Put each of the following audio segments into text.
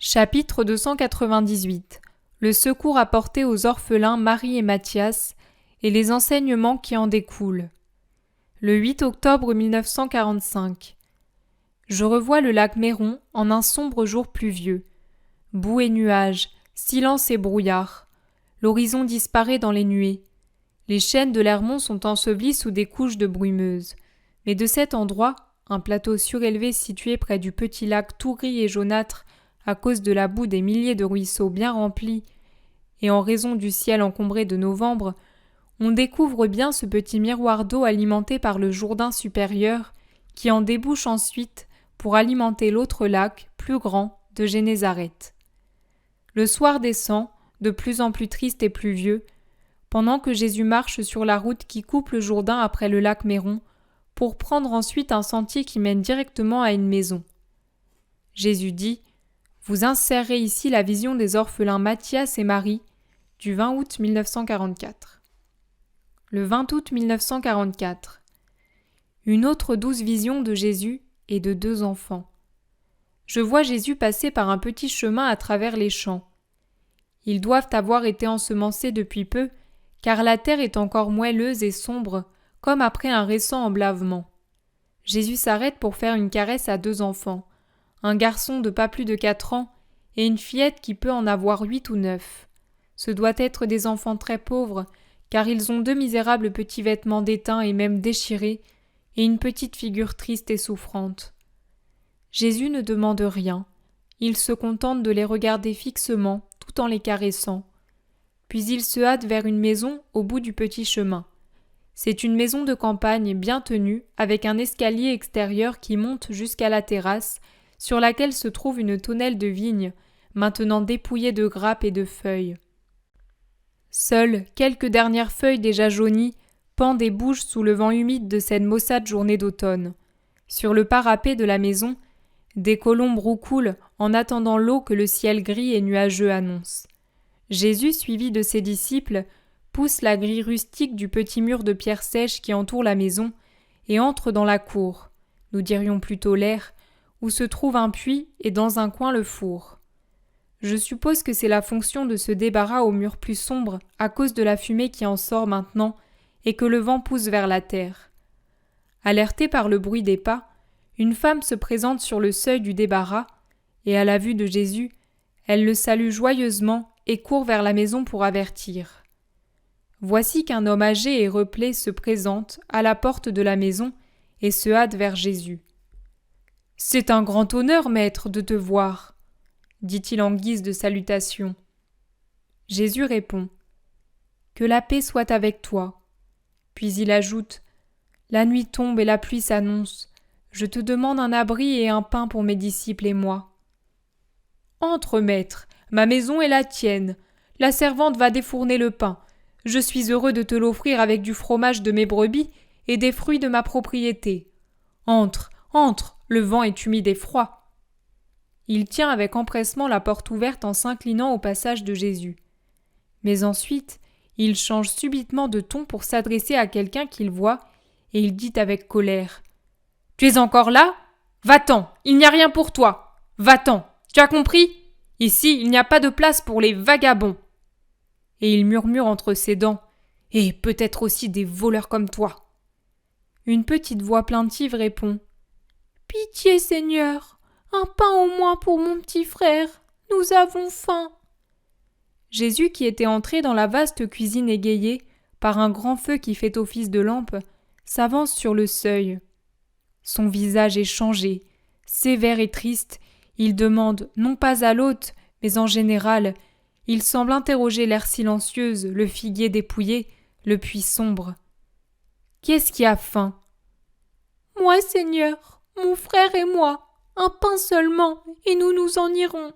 Chapitre 298. Le secours apporté aux orphelins Marie et Mathias et les enseignements qui en découlent. Le 8 octobre 1945. Je revois le lac Méron en un sombre jour pluvieux. Boue et nuages, silence et brouillard. L'horizon disparaît dans les nuées. Les chaînes de l'Hermont sont ensevelies sous des couches de brumeuse. Mais de cet endroit, un plateau surélevé situé près du petit lac tout gris et jaunâtre à cause de la boue des milliers de ruisseaux bien remplis, et en raison du ciel encombré de novembre, on découvre bien ce petit miroir d'eau alimenté par le Jourdain supérieur, qui en débouche ensuite pour alimenter l'autre lac, plus grand, de Génézareth. Le soir descend, de plus en plus triste et pluvieux, pendant que Jésus marche sur la route qui coupe le Jourdain après le lac Méron, pour prendre ensuite un sentier qui mène directement à une maison. Jésus dit: Vous insérez ici la vision des orphelins Mathias et Marie, du 20 août 1944. Le 20 août 1944. Une autre douce vision de Jésus et de deux enfants. Je vois Jésus passer par un petit chemin à travers les champs. Ils doivent avoir été ensemencés depuis peu, car la terre est encore moelleuse et sombre, comme après un récent emblavement. Jésus s'arrête pour faire une caresse à deux enfants, un garçon de pas plus de 4 ans et une fillette qui peut en avoir 8 ou 9. Ce doit être des enfants très pauvres, car ils ont 2 misérables petits vêtements déteints et même déchirés, et une petite figure triste et souffrante. Jésus ne demande rien. Il se contente de les regarder fixement, tout en les caressant. Puis il se hâte vers une maison au bout du petit chemin. C'est une maison de campagne bien tenue, avec un escalier extérieur qui monte jusqu'à la terrasse, sur laquelle se trouve une tonnelle de vigne, maintenant dépouillée de grappes et de feuilles. Seules quelques dernières feuilles déjà jaunies pendent et bougent sous le vent humide de cette maussade journée d'automne. Sur le parapet de la maison, des colombes roucoulent en attendant l'eau que le ciel gris et nuageux annonce. Jésus, suivi de ses disciples, pousse la grille rustique du petit mur de pierre sèche qui entoure la maison et entre dans la cour, nous dirions plutôt l'air, où se trouve un puits et dans un coin le four. Je suppose que c'est la fonction de ce débarras au mur plus sombre à cause de la fumée qui en sort maintenant et que le vent pousse vers la terre. Alertée par le bruit des pas, une femme se présente sur le seuil du débarras et à la vue de Jésus, elle le salue joyeusement et court vers la maison pour avertir. Voici qu'un homme âgé et replé se présente à la porte de la maison et se hâte vers Jésus. « C'est un grand honneur, maître, de te voir, » dit-il en guise de salutation. Jésus répond: « Que la paix soit avec toi. » Puis il ajoute: « La nuit tombe et la pluie s'annonce. Je te demande un abri et un pain pour mes disciples et moi. »« Entre, maître, ma maison est la tienne. La servante va défourner le pain. Je suis heureux de te l'offrir avec du fromage de mes brebis et des fruits de ma propriété. Entre, entre, le vent est humide et froid. » Il tient avec empressement la porte ouverte en s'inclinant au passage de Jésus. Mais ensuite, il change subitement de ton pour s'adresser à quelqu'un qu'il voit, et il dit avec colère: « Tu es encore là ? Va-t'en, il n'y a rien pour toi. Va-t'en, tu as compris ? Ici, il n'y a pas de place pour les vagabonds. » Et il murmure entre ses dents: « Et peut-être aussi des voleurs comme toi. » Une petite voix plaintive répond: « Pitié, Seigneur, un pain au moins pour mon petit frère, nous avons faim. » Jésus, qui était entré dans la vaste cuisine égayée par un grand feu qui fait office de lampe, s'avance sur le seuil. Son visage est changé, sévère et triste, il demande non pas à l'hôte, mais en général, il semble interroger l'air silencieuse, le figuier dépouillé, le puits sombre. « Qui est-ce qui a faim ?»« Moi, Seigneur, mon frère et moi, un pain seulement, et nous nous en irons. »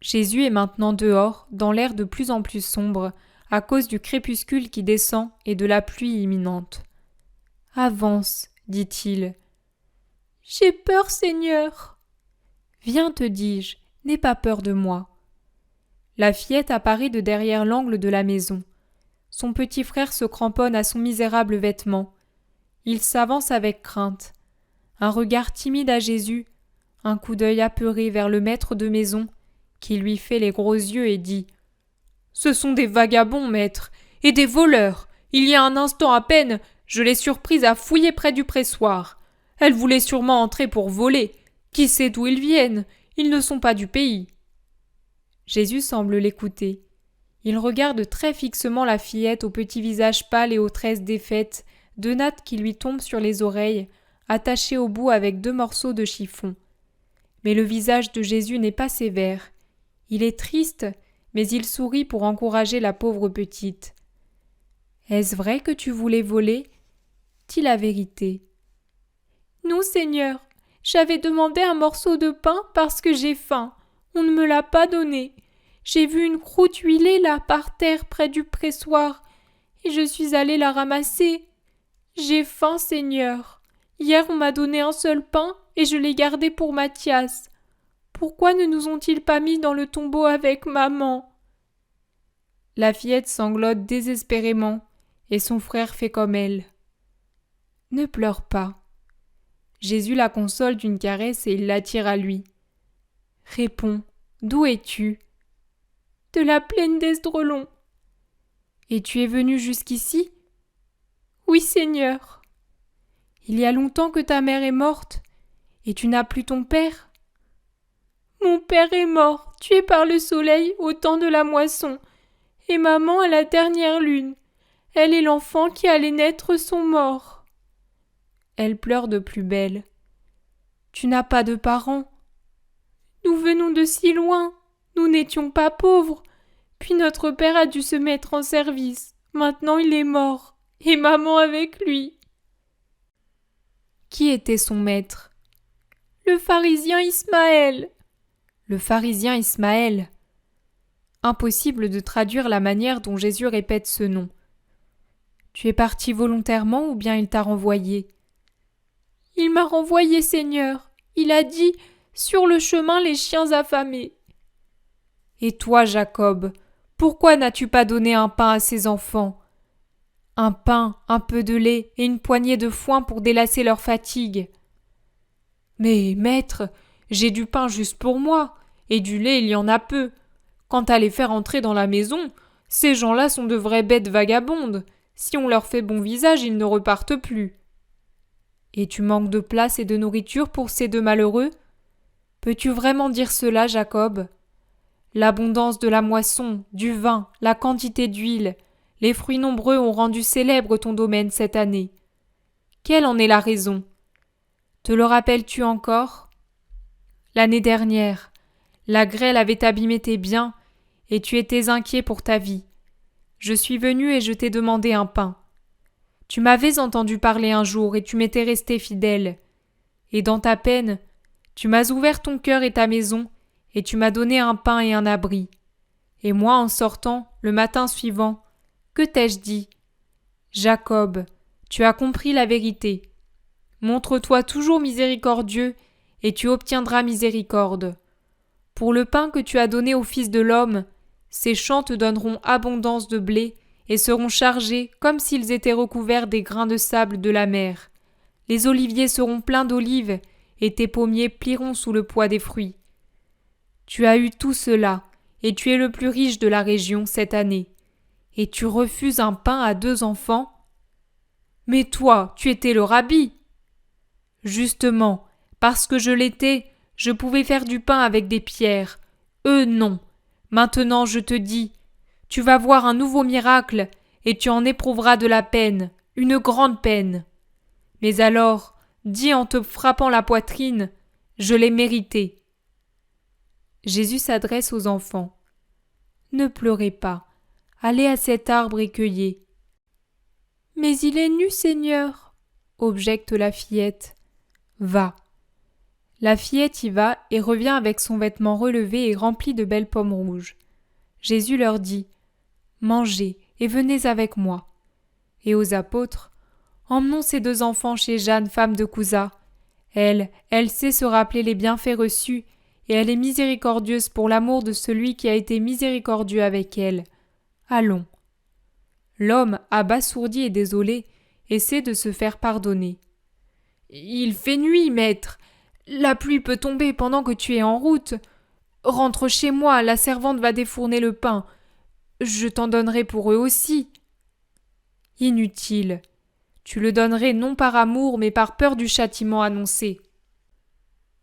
Jésus est maintenant dehors, dans l'air de plus en plus sombre, à cause du crépuscule qui descend et de la pluie imminente. « Avance, » dit-il. « J'ai peur, Seigneur. »« Viens, te dis-je, n'aie pas peur de moi. » La fillette apparaît de derrière l'angle de la maison. Son petit frère se cramponne à son misérable vêtement. Il s'avance avec crainte. Un regard timide à Jésus, un coup d'œil apeuré vers le maître de maison, qui lui fait les gros yeux et dit « Ce sont des vagabonds, maître, et des voleurs. Il y a un instant à peine, je l'ai surprise à fouiller près du pressoir. Elle voulait sûrement entrer pour voler. Qui sait d'où ils viennent? Ils ne sont pas du pays. » Jésus semble l'écouter. Il regarde très fixement la fillette au petit visage pâle et aux tresses défaites, deux nattes qui lui tombent sur les oreilles, attachées au bout avec 2 morceaux de chiffon. Mais le visage de Jésus n'est pas sévère. Il est triste, mais il sourit pour encourager la pauvre petite. « Est-ce vrai que tu voulais voler ? Dis la vérité. »« Non, Seigneur, j'avais demandé un morceau de pain parce que j'ai faim. On ne me l'a pas donné. J'ai vu une croûte huilée là par terre près du pressoir et je suis allée la ramasser. J'ai faim, Seigneur. Hier on m'a donné un seul pain et je l'ai gardé pour Mathias. Pourquoi ne nous ont-ils pas mis dans le tombeau avec maman ?» La fillette sanglote désespérément et son frère fait comme elle. « Ne pleure pas. » Jésus la console d'une caresse et il l'attire à lui. « Réponds, d'où es-tu » ? « De la plaine d'Esdraelon. »« Et tu es venu jusqu'ici ?»« Oui, Seigneur. »« Il y a longtemps que ta mère est morte, et tu n'as plus ton père ?»« Mon père est mort, tué par le soleil au temps de la moisson, et maman à la dernière lune. Elle et l'enfant qui allait naître sont morts. » Elle pleure de plus belle. « Tu n'as pas de parents. »« Nous venons de si loin. Nous n'étions pas pauvres. Puis notre père a dû se mettre en service. Maintenant il est mort. Et maman avec lui. » Qui était son maître ? Le pharisien Ismaël. Le pharisien Ismaël. Impossible de traduire la manière dont Jésus répète ce nom. Tu es parti volontairement ou bien il t'a renvoyé ? Il m'a renvoyé, Seigneur. Il a dit « Sur le chemin les chiens affamés ». Et toi, Jacob, pourquoi n'as-tu pas donné un pain à ces enfants ? Un pain, un peu de lait et une poignée de foin pour délasser leur fatigue. Mais, maître, j'ai du pain juste pour moi, et du lait il y en a peu. Quant à les faire entrer dans la maison, ces gens-là sont de vraies bêtes vagabondes. Si on leur fait bon visage, ils ne repartent plus. Et tu manques de place et de nourriture pour ces 2 malheureux ? Peux-tu vraiment dire cela, Jacob ? L'abondance de la moisson, du vin, la quantité d'huile, les fruits nombreux ont rendu célèbre ton domaine cette année. Quelle en est la raison ? Te le rappelles-tu encore ? L'année dernière, la grêle avait abîmé tes biens et tu étais inquiet pour ta vie. Je suis venu et je t'ai demandé un pain. Tu m'avais entendu parler un jour et tu m'étais resté fidèle. Et dans ta peine, tu m'as ouvert ton cœur et ta maison, et tu m'as donné un pain et un abri. Et moi, en sortant, le matin suivant, que t'ai-je dit ? Jacob, tu as compris la vérité. Montre-toi toujours miséricordieux, et tu obtiendras miséricorde. Pour le pain que tu as donné au Fils de l'homme, ces champs te donneront abondance de blé, et seront chargés comme s'ils étaient recouverts des grains de sable de la mer. Les oliviers seront pleins d'olives, et tes pommiers plieront sous le poids des fruits. Tu as eu tout cela, et tu es le plus riche de la région cette année. Et tu refuses un pain à 2 enfants ? Mais toi, tu étais le rabbi. Justement, parce que je l'étais, je pouvais faire du pain avec des pierres. Eux, non. Maintenant, je te dis, tu vas voir un nouveau miracle, et tu en éprouveras de la peine, une grande peine. Mais alors, dis en te frappant la poitrine, je l'ai mérité. Jésus s'adresse aux enfants. Ne pleurez pas. Allez à cet arbre et cueillez. Mais il est nu, Seigneur, objecte la fillette. Va. La fillette y va et revient avec son vêtement relevé et rempli de belles pommes rouges. Jésus leur dit : Mangez et venez avec moi. Et aux apôtres : Emmenons ces 2 enfants chez Jeanne, femme de Couza. Elle sait se rappeler les bienfaits reçus, et elle est miséricordieuse pour l'amour de celui qui a été miséricordieux avec elle. Allons. L'homme, abasourdi et désolé, essaie de se faire pardonner. Il fait nuit, maître. La pluie peut tomber pendant que tu es en route. Rentre chez moi, la servante va défourner le pain. Je t'en donnerai pour eux aussi. Inutile. Tu le donnerais non par amour, mais par peur du châtiment annoncé.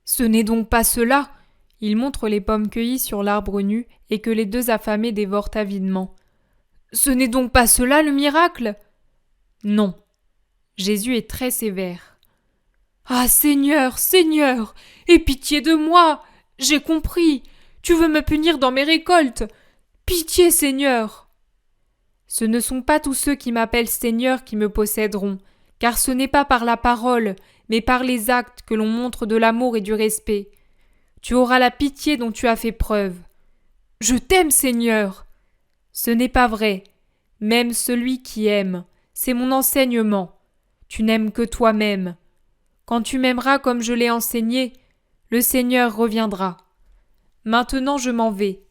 Ce n'est donc pas cela. Il montre les pommes cueillies sur l'arbre nu et que les deux affamés dévorent avidement. Ce n'est donc pas cela le miracle? Non. Jésus est très sévère. Ah, Seigneur, Seigneur, aie pitié de moi. J'ai compris. Tu veux me punir dans mes récoltes. Pitié, Seigneur. Ce ne sont pas tous ceux qui m'appellent Seigneur qui me posséderont, car ce n'est pas par la parole, mais par les actes que l'on montre de l'amour et du respect. Tu auras la pitié dont tu as fait preuve. Je t'aime, Seigneur. Ce n'est pas vrai. Même celui qui aime, c'est mon enseignement. Tu n'aimes que toi-même. Quand tu m'aimeras comme je l'ai enseigné, le Seigneur reviendra. Maintenant je m'en vais.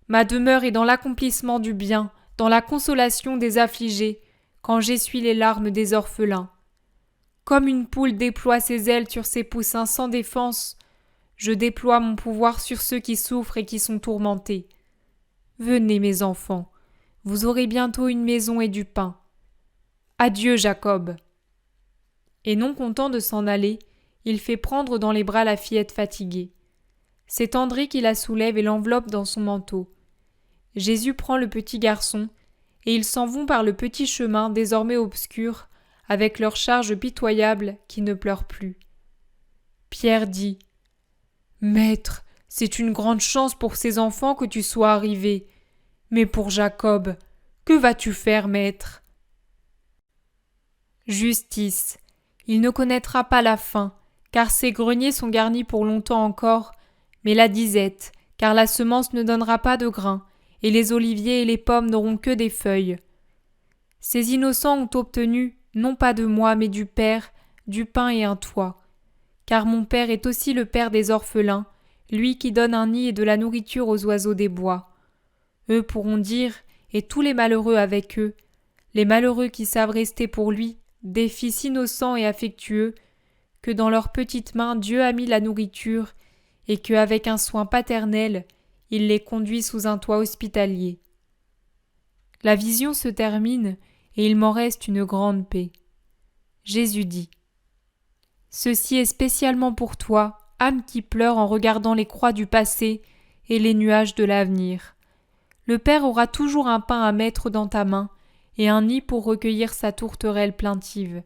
Ma demeure est dans l'accomplissement du bien, dans la consolation des affligés, quand j'essuie les larmes des orphelins. Comme une poule déploie ses ailes sur ses poussins sans défense, je déploie mon pouvoir sur ceux qui souffrent et qui sont tourmentés. Venez, mes enfants, vous aurez bientôt une maison et du pain. Adieu, Jacob. Et non content de s'en aller, il fait prendre dans les bras la fillette fatiguée. C'est André qui la soulève et l'enveloppe dans son manteau. Jésus prend le petit garçon, et ils s'en vont par le petit chemin désormais obscur, avec leur charge pitoyable qui ne pleure plus. Pierre dit « Maître, c'est une grande chance pour ces enfants que tu sois arrivé. Mais pour Jacob, que vas-tu faire, maître ?» Justice. Il ne connaîtra pas la faim, car ses greniers sont garnis pour longtemps encore, mais la disette, car la semence ne donnera pas de grains, et les oliviers et les pommes n'auront que des feuilles. Ces innocents ont obtenu, non pas de moi, mais du Père, du pain et un toit. Car mon Père est aussi le Père des orphelins, lui qui donne un nid et de la nourriture aux oiseaux des bois. Eux pourront dire, et tous les malheureux avec eux, les malheureux qui savent rester pour lui, des fils innocents et affectueux, que dans leurs petites mains Dieu a mis la nourriture, et qu'avec un soin paternel, il les conduit sous un toit hospitalier. La vision se termine, et il m'en reste une grande paix. Jésus dit « Ceci est spécialement pour toi, âme qui pleure en regardant les croix du passé et les nuages de l'avenir. Le Père aura toujours un pain à mettre dans ta main et un nid pour recueillir sa tourterelle plaintive.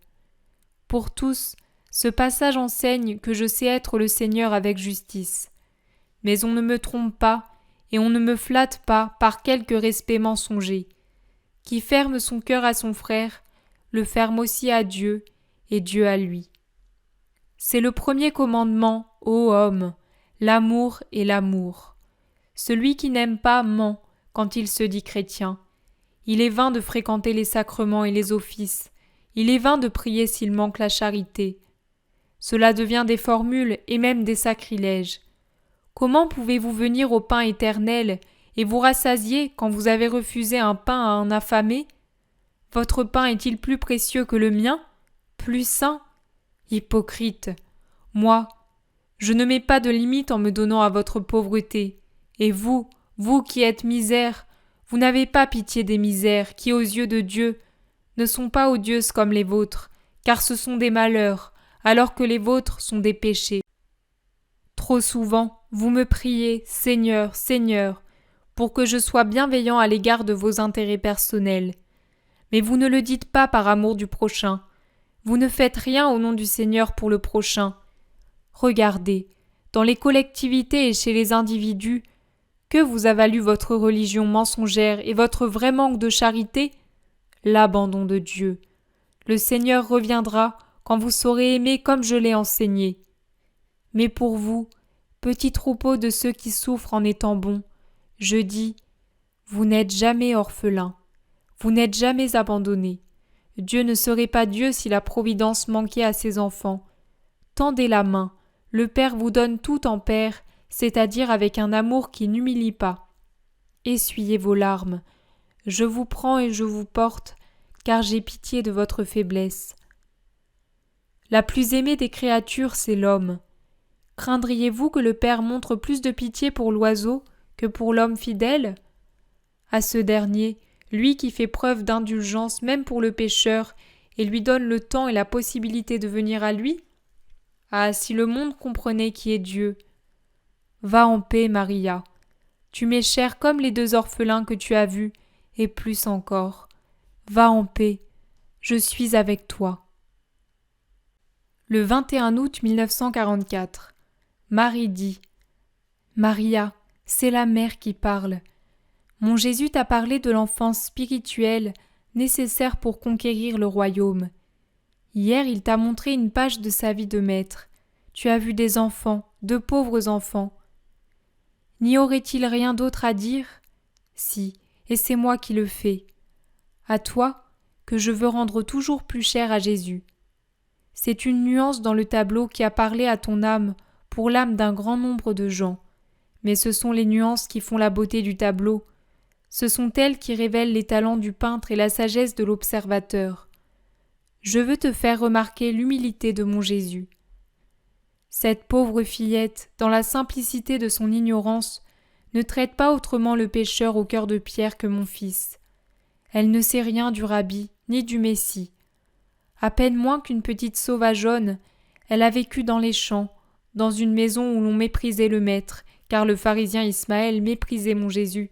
Pour tous, ce passage enseigne que je sais être le Seigneur avec justice. Mais on ne me trompe pas et on ne me flatte pas par quelque respect mensonger. Qui ferme son cœur à son frère, le ferme aussi à Dieu et Dieu à lui. C'est le premier commandement, ô homme, l'amour et l'amour. Celui qui n'aime pas ment quand il se dit chrétien. Il est vain de fréquenter les sacrements et les offices. Il est vain de prier s'il manque la charité. Cela devient des formules et même des sacrilèges. Comment pouvez-vous venir au pain éternel et vous rassasier quand vous avez refusé un pain à un affamé? Votre pain est-il plus précieux que le mien? Plus saint? Hypocrite! Moi, je ne mets pas de limite en me donnant à votre pauvreté. Et vous, vous qui êtes misère, vous n'avez pas pitié des misères qui, aux yeux de Dieu, ne sont pas odieuses comme les vôtres, car ce sont des malheurs, alors que les vôtres sont des péchés. Trop souvent, vous me priez, Seigneur, Seigneur, pour que je sois bienveillant à l'égard de vos intérêts personnels. Mais vous ne le dites pas par amour du prochain. Vous ne faites rien au nom du Seigneur pour le prochain. Regardez, dans les collectivités et chez les individus, que vous a valu votre religion mensongère et votre vrai manque de charité? L'abandon de Dieu. Le Seigneur reviendra quand vous saurez aimer comme je l'ai enseigné. Mais pour vous, petit troupeau de ceux qui souffrent en étant bons, je dis, vous n'êtes jamais orphelins, vous n'êtes jamais abandonnés. Dieu ne serait pas Dieu si la providence manquait à ses enfants. Tendez la main, le Père vous donne tout en Père, c'est-à-dire avec un amour qui n'humilie pas. Essuyez vos larmes, je vous prends et je vous porte, car j'ai pitié de votre faiblesse. La plus aimée des créatures, c'est l'homme. Craindriez-vous que le Père montre plus de pitié pour l'oiseau que pour l'homme fidèle ? À ce dernier, lui qui fait preuve d'indulgence même pour le pécheur et lui donne le temps et la possibilité de venir à lui ? Ah, si le monde comprenait qui est Dieu ! Va en paix, Maria. Tu m'es chère comme les 2 orphelins que tu as vus, et plus encore. Va en paix, je suis avec toi. Le 21 août 1944, Marie dit : Maria, c'est la mère qui parle. Mon Jésus t'a parlé de l'enfance spirituelle nécessaire pour conquérir le royaume. Hier, il t'a montré une page de sa vie de maître. Tu as vu des enfants, de pauvres enfants. N'y aurait-il rien d'autre à dire ? Si, et c'est moi qui le fais. À toi, que je veux rendre toujours plus cher à Jésus. C'est une nuance dans le tableau qui a parlé à ton âme pour l'âme d'un grand nombre de gens. Mais ce sont les nuances qui font la beauté du tableau. Ce sont elles qui révèlent les talents du peintre et la sagesse de l'observateur. Je veux te faire remarquer l'humilité de mon Jésus. Cette pauvre fillette, dans la simplicité de son ignorance, ne traite pas autrement le pécheur au cœur de pierre que mon fils. Elle ne sait rien du Rabbi ni du Messie. À peine moins qu'une petite sauvageonne, elle a vécu dans les champs, dans une maison où l'on méprisait le maître, car le pharisien Ismaël méprisait mon Jésus,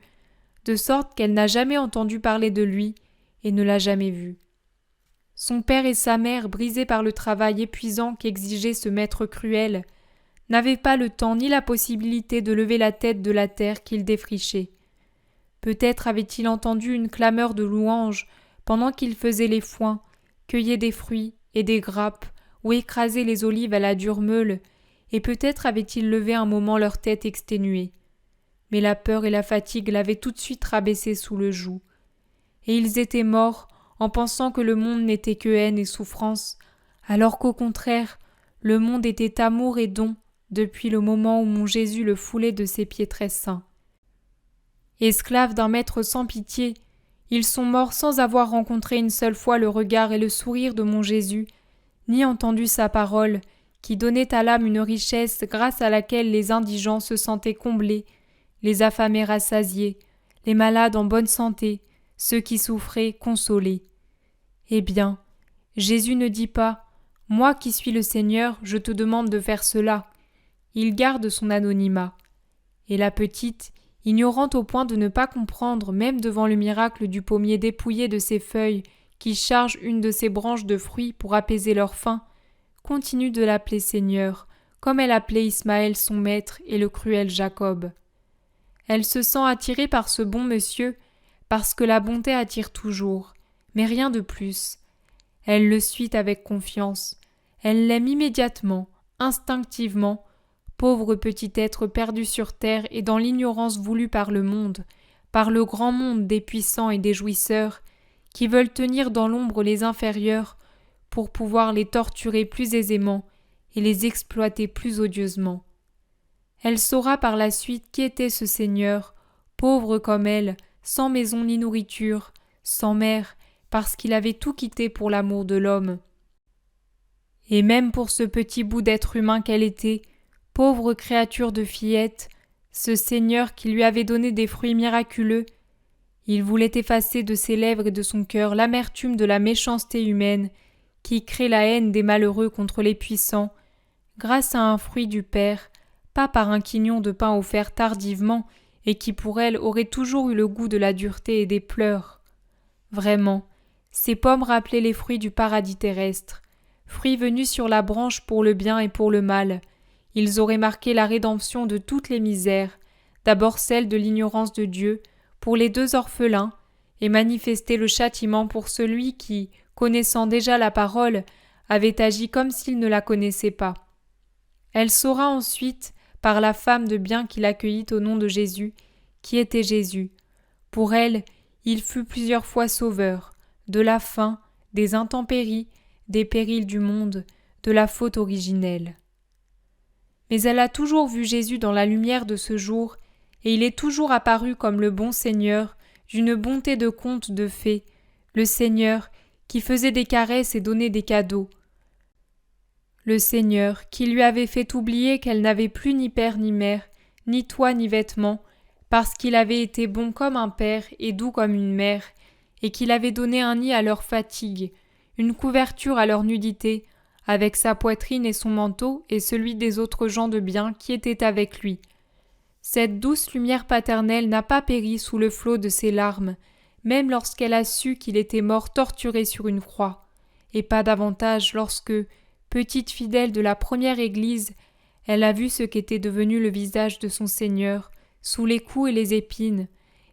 de sorte qu'elle n'a jamais entendu parler de lui et ne l'a jamais vu. Son père et sa mère, brisés par le travail épuisant qu'exigeait ce maître cruel, n'avaient pas le temps ni la possibilité de lever la tête de la terre qu'ils défrichaient. Peut-être avait-il entendu une clameur de louanges pendant qu'il faisait les foins, cueillait des fruits et des grappes ou écrasait les olives à la dure meule, et peut-être avait-il levé un moment leur tête exténuée. Mais la peur et la fatigue l'avaient tout de suite rabaissé sous le joug. Et ils étaient morts en pensant que le monde n'était que haine et souffrance, alors qu'au contraire, le monde était amour et don depuis le moment où mon Jésus le foulait de ses pieds très saints. Esclaves d'un maître sans pitié, ils sont morts sans avoir rencontré une seule fois le regard et le sourire de mon Jésus, ni entendu sa parole, qui donnait à l'âme une richesse grâce à laquelle les indigents se sentaient comblés, les affamés rassasiés, les malades en bonne santé, ceux qui souffraient consolés. Eh bien, Jésus ne dit pas « Moi qui suis le Seigneur, je te demande de faire cela ». Il garde son anonymat. Et la petite, ignorante au point de ne pas comprendre même devant le miracle du pommier dépouillé de ses feuilles qui charge une de ses branches de fruits pour apaiser leur faim, continue de l'appeler Seigneur, comme elle appelait Ismaël son maître et le cruel Jacob. Elle se sent attirée par ce bon monsieur, parce que la bonté attire toujours, mais rien de plus. Elle le suit avec confiance, elle l'aime immédiatement, instinctivement, pauvre petit être perdu sur terre et dans l'ignorance voulue par le monde, par le grand monde des puissants et des jouisseurs, qui veulent tenir dans l'ombre les inférieurs pour pouvoir les torturer plus aisément et les exploiter plus odieusement. Elle saura par la suite qui était ce Seigneur, pauvre comme elle, sans maison ni nourriture, sans mère, parce qu'il avait tout quitté pour l'amour de l'homme. Et même pour ce petit bout d'être humain qu'elle était, pauvre créature de fillette, ce Seigneur qui lui avait donné des fruits miraculeux, il voulait effacer de ses lèvres et de son cœur l'amertume de la méchanceté humaine qui crée la haine des malheureux contre les puissants, grâce à un fruit du Père, pas par un quignon de pain offert tardivement et qui pour elle aurait toujours eu le goût de la dureté et des pleurs. Vraiment, ces pommes rappelaient les fruits du paradis terrestre, fruits venus sur la branche pour le bien et pour le mal. Ils auraient marqué la rédemption de toutes les misères, d'abord celle de l'ignorance de Dieu, pour les 2 orphelins, et manifesté le châtiment pour celui qui, connaissant déjà la parole, avait agi comme s'il ne la connaissait pas. Elle saura ensuite, par la femme de bien qui l'accueillit au nom de Jésus, qui était Jésus. Pour elle, il fut plusieurs fois sauveur, de la faim, des intempéries, des périls du monde, de la faute originelle. Mais elle a toujours vu Jésus dans la lumière de ce jour, et il est toujours apparu comme le bon Seigneur, d'une bonté de conte de fées, le Seigneur qui faisait des caresses et donnait des cadeaux. Le Seigneur, qui lui avait fait oublier qu'elle n'avait plus ni père ni mère, ni toit ni vêtements, parce qu'il avait été bon comme un père et doux comme une mère, et qu'il avait donné un nid à leur fatigue, une couverture à leur nudité, avec sa poitrine et son manteau et celui des autres gens de bien qui étaient avec lui. Cette douce lumière paternelle n'a pas péri sous le flot de ses larmes, même lorsqu'elle a su qu'il était mort torturé sur une croix, et pas davantage lorsque, petite fidèle de la première Église, elle a vu ce qu'était devenu le visage de son Seigneur, sous les coups et les épines,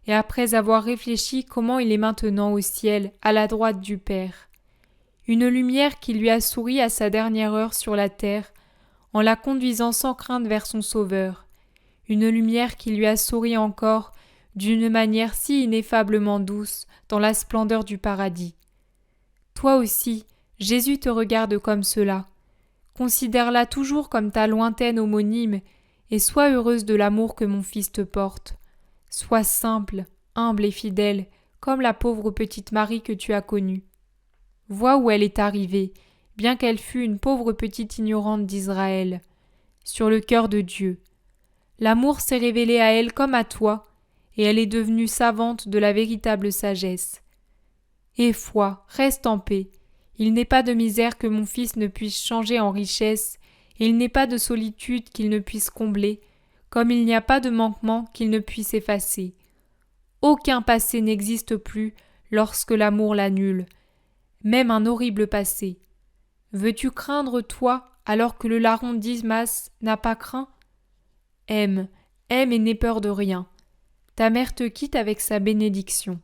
et après avoir réfléchi comment il est maintenant au ciel, à la droite du Père. Une lumière qui lui a souri à sa dernière heure sur la terre, en la conduisant sans crainte vers son Sauveur. Une lumière qui lui a souri encore d'une manière si ineffablement douce dans la splendeur du paradis. Toi aussi, Jésus te regarde comme cela. Considère-la toujours comme ta lointaine homonyme et sois heureuse de l'amour que mon Fils te porte. Sois simple, humble et fidèle, comme la pauvre petite Marie que tu as connue. Vois où elle est arrivée, bien qu'elle fût une pauvre petite ignorante d'Israël, sur le cœur de Dieu. L'amour s'est révélé à elle comme à toi, et elle est devenue savante de la véritable sagesse. Aie foi, reste en paix. Il n'est pas de misère que mon Fils ne puisse changer en richesse, et il n'est pas de solitude qu'il ne puisse combler, comme il n'y a pas de manquement qu'il ne puisse effacer. Aucun passé n'existe plus lorsque l'amour l'annule, même un horrible passé. Veux-tu craindre, toi, alors que le larron Dismas n'a pas craint ? Aime et n'aie peur de rien. Ta mère te quitte avec sa bénédiction.